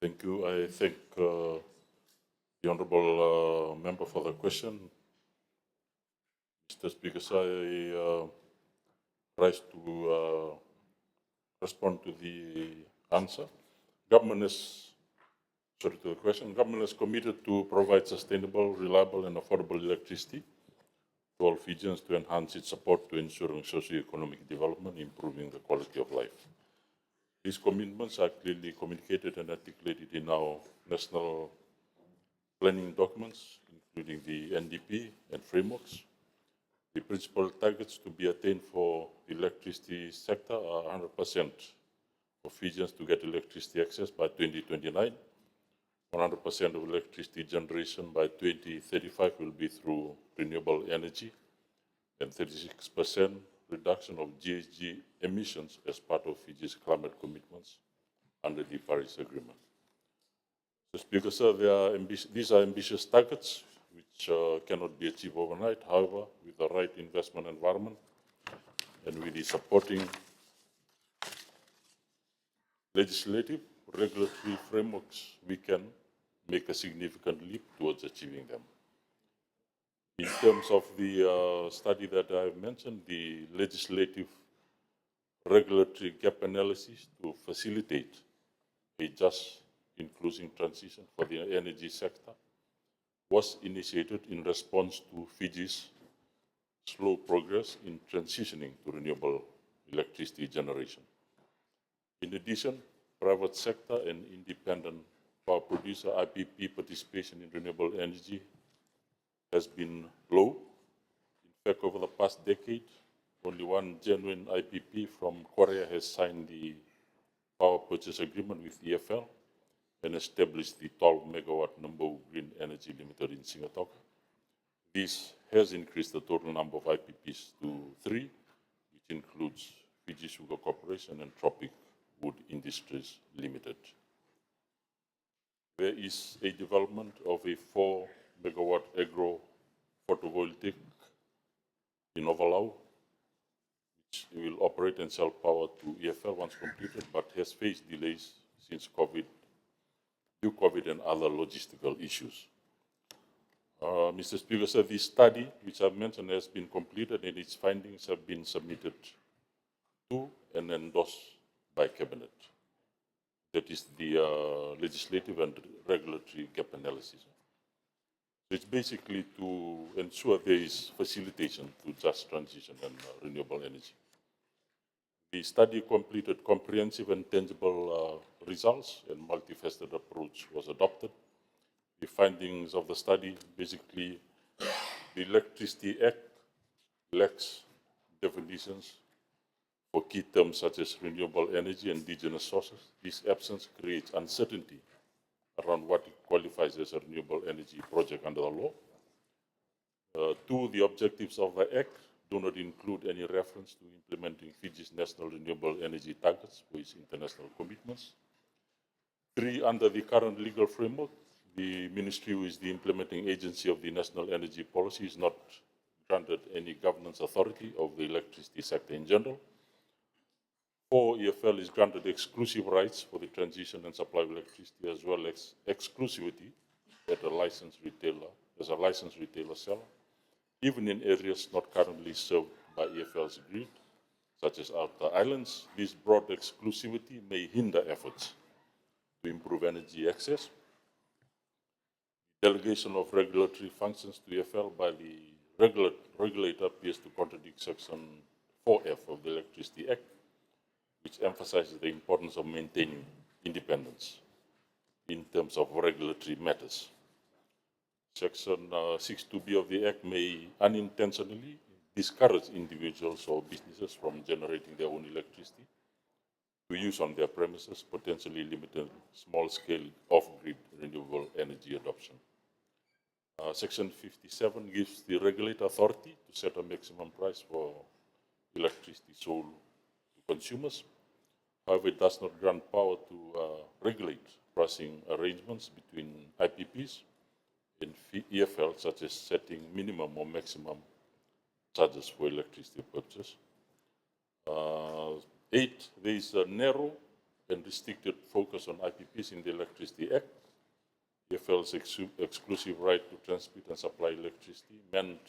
Thank you. I thank the honourable member for the question. Mr. Speaker, so I rise to respond to the answer. Government is, sorry to the question, government is committed to provide sustainable, reliable and affordable electricity to all Fijians to enhance its support to ensuring socio-economic development, improving the quality of life. These commitments are clearly communicated and articulated in our national planning documents, including the NDP and frameworks. The principal targets to be attained for the electricity sector are 100% of Fijians to get electricity access by 2029. 100% of electricity generation by 2035 will be through renewable energy, and 36% reduction of GHG emissions as part of Fiji's climate commitments under the Paris Agreement. So, Speaker, sir, these are ambitious targets which cannot be achieved overnight. However, with the right investment environment and with the supporting legislative, regulatory frameworks, we can make a significant leap towards achieving them. In terms of the study that I have mentioned, the legislative regulatory gap analysis to facilitate a just inclusive transition for the energy sector was initiated in response to Fiji's slow progress in transitioning to renewable electricity generation. In addition, private sector and independent power producer IPP participation in renewable energy has been low. In fact, over the past decade, only one genuine IPP from Korea has signed the power purchase agreement with EFL and established the 12 megawatt Nambu Green Energy Limited in Singatoka. This has increased the total number of IPPs to 3, which includes Fiji Sugar Corporation and Tropic Wood Industries Limited. There is a development of a 4 megawatt agro photovoltaic in Ovalau, which will operate and sell power to EFL once completed, but has faced delays since COVID, due COVID and other logistical issues. Mr. Speaker, sir, this study, which I've mentioned, has been completed and its findings have been submitted to and endorsed by Cabinet. That is the legislative and regulatory gap analysis. It's basically to ensure there is facilitation to just transition and renewable energy. The study completed comprehensive and tangible results, and multifaceted approach was adopted. The findings of the study, basically, the Electricity Act lacks definitions for key terms such as renewable energy and indigenous sources. This absence creates uncertainty around what qualifies as a renewable energy project under the law. Two, the objectives of the Act do not include any reference to implementing Fiji's national renewable energy targets for its international commitments. Three, under the current legal framework, the Ministry, who is the implementing agency of the national energy policy, is not granted any governance authority of the electricity sector in general. 4, EFL is granted exclusive rights for the transition and supply of electricity, as well as exclusivity as a licensed retailer seller, even in areas not currently served by EFL's grid, such as outer islands. This broad exclusivity may hinder efforts to improve energy access. Delegation of regulatory functions to EFL by the regulator appears to contradict Section 4F of the Electricity Act, which emphasizes the importance of maintaining independence in terms of regulatory matters. Section 62B of the Act may unintentionally discourage individuals or businesses from generating their own electricity to use on their premises, potentially limiting small-scale off-grid renewable energy adoption. Section 57 gives the regulator authority to set a maximum price for electricity sold to consumers. However, it does not grant power to regulate pricing arrangements between IPPs and EFL, such as setting minimum or maximum charges for electricity purchase. 8, there is a narrow and restricted focus on IPPs in the Electricity Act. EFL's exclusive right to transmit and supply electricity meant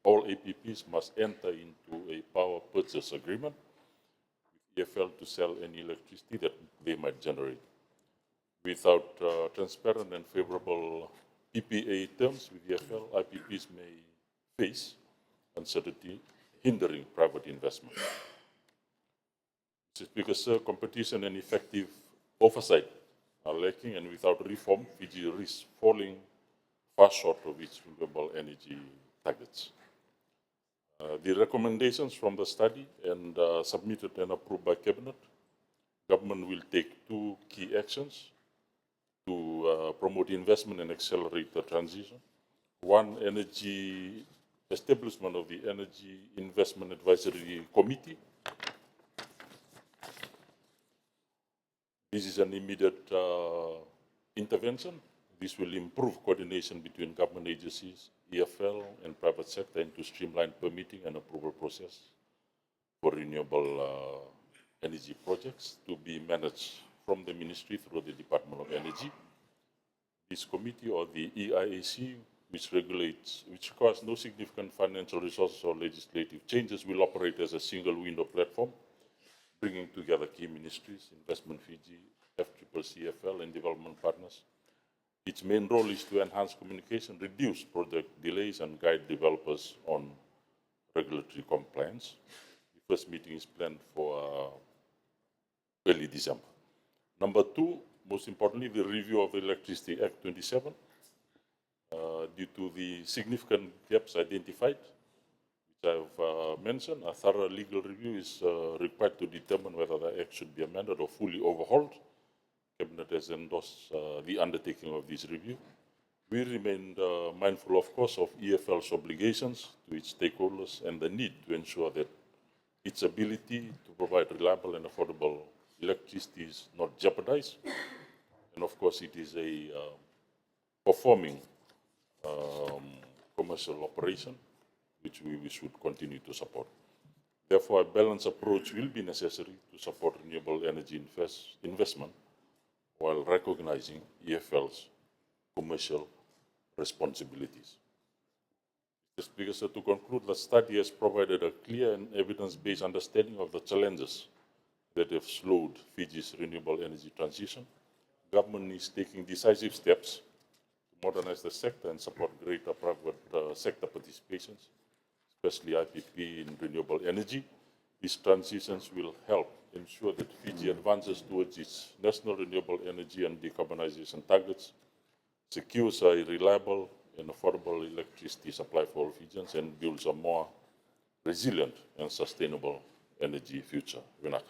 all APPs must enter into a power purchase agreement with EFL to sell any electricity that they might generate. Without transparent and favorable PPA terms with EFL, IPPs may face uncertainty, hindering private investment. This is because competition and effective oversight are lacking, and without reform, Fiji risks falling far short of its renewable energy targets. The recommendations from the study and submitted and approved by Cabinet, government will take two key actions to promote investment and accelerate the transition. One, establishment of the Energy Investment Advisory Committee. This is an immediate intervention. This will improve coordination between government agencies, EFL, and private sector, and to streamline permitting and approval process for renewable energy projects to be managed from the ministry through the Department of Energy. This committee, or the EIAC, which requires no significant financial resources or legislative changes, will operate as a single window platform, bringing together key ministries, Investment Fiji, FCCC, and development partners. Its main role is to enhance communication, reduce project delays, and guide developers on regulatory compliance. The first meeting is planned for early December. Number two, most importantly, the review of the Electricity Act 27. Due to the significant gaps identified, which I've mentioned, a thorough legal review is required to determine whether the Act should be amended or fully overhauled. Cabinet has endorsed the undertaking of this review. We remain mindful, of course, of EFL's obligations to its stakeholders and the need to ensure that its ability to provide reliable and affordable electricity is not jeopardized. And of course, it is a performing commercial operation, which we should continue to support. Therefore, a balanced approach will be necessary to support renewable energy investment while recognizing EFL's commercial responsibilities. Mr. Speaker, so to conclude, the study has provided a clear and evidence-based understanding of the challenges that have slowed Fiji's renewable energy transition. Government is taking decisive steps to modernize the sector and support greater private sector participations, especially IPP in renewable energy. These transitions will help ensure that Fiji advances towards its national renewable energy and decarbonization targets, secures a reliable and affordable electricity supply for all Fijians, and builds a more resilient and sustainable energy future. Vinaka.